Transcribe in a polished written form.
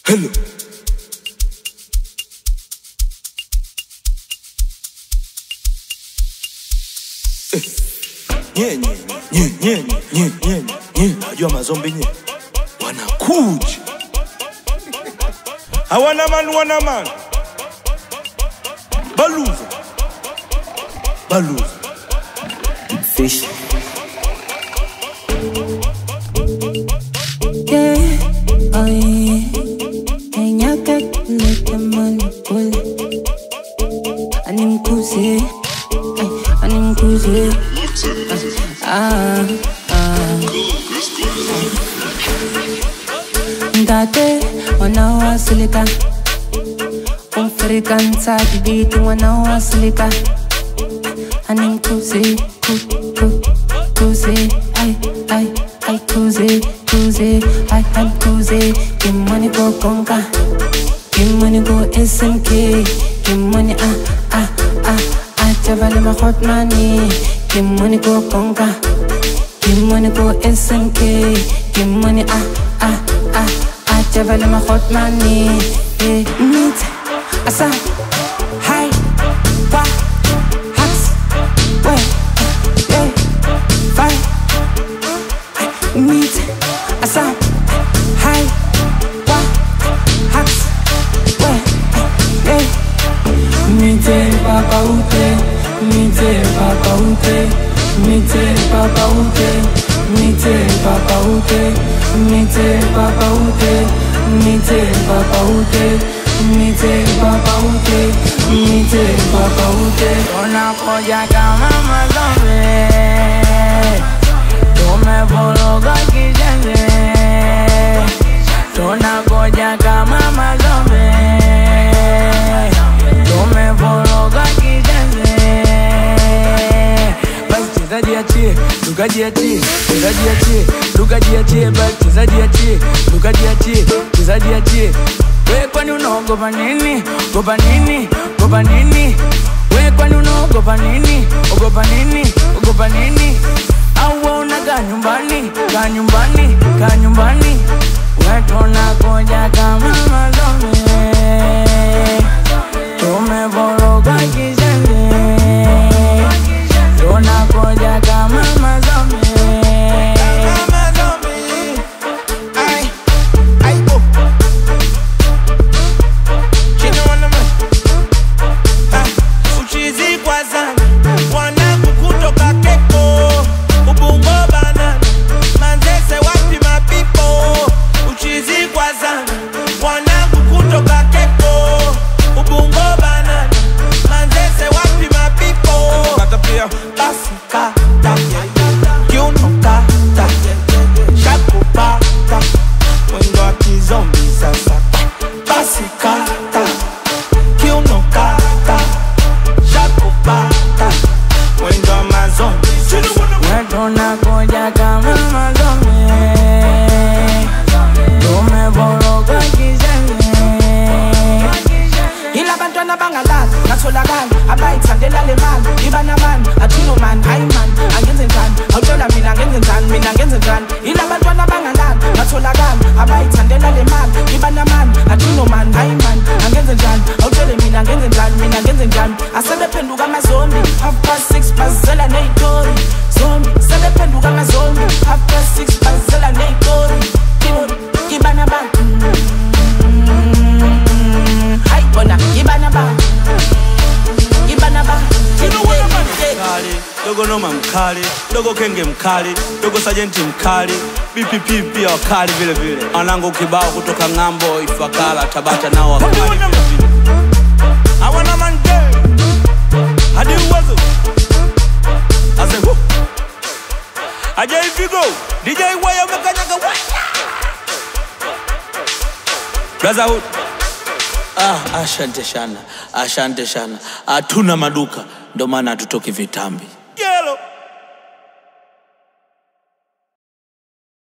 Hello. Nye. Najua mazombi nye wanakuja. Hawana man. Baluza. Fish. Yeah, oh yeah. And you get like the money pull. Anim kuzi. Ndate wanawasilika umfrikanza dibiti wanawasilika anim kuzi kuzi ay kuzi I'm kuzi. Give money go conga, give money go SMK, give money Chavale my hot money, give money go conga, give money go SMK, give money Chavale my hot money. Meet asa high wa hacks way five. Meet asa high wa hacks way Mite papa ute, mite papa ute, mite papa ute, mite papa ute, mite papa ute, mite papa ute, mite papa ute, mite papa ute. Una polla kama mazombe, tumevologa kijenge. Una polla kama mazombe, tumevologa kijenge. Basi chezaji achie, lukaji achie, chezaji achie, lukaji achie. Basi chezaji achie, lukaji achie, chezaji achie. We kwani unaogopa nini? Gopa nini? Gopa nini? We kwani unaogopa nini? Ogopa nini? Ogopa nini? Au unakaa nyumbani? Kaa nyumbani, kaa nyumbani. We tunakuja kama mazombe, tumevologa kijenge. Tunakuja kama mazombe. Tunakuja kama mazombe, tumevologa kijenge. Ila bantwana bangalala ngatholakala abayithandela le mali ibana man athino man hayi man angenze njani awutshela mina ngenze njani mina ngenze njani. Ila bantwana bangalala ngatholakala abayithandela le mali ibana man athino man hayi man angenze njani awutshela mina ngenze njani mina ngenze njani. Asebephenduka amazombi 6:30 bazela neyitori zombi sebephenduka amazombi 6:30 bazela neyitori ibana man hayi bona ibana ba Mkali, dogo noma mkali, dogo kenge mkali, dogo sajenti mkali, BPP pia wakali vile vile. Anangu kibao kutoka ngambo Ifakala Tabata nao wakali vile vile. Hawana mande hadi uwezo ase hu aje ifigo DJ waya umekanyaga waya Brotherhood. Asante sana. Hatuna maduka, ndo maana hatutoki vitambi.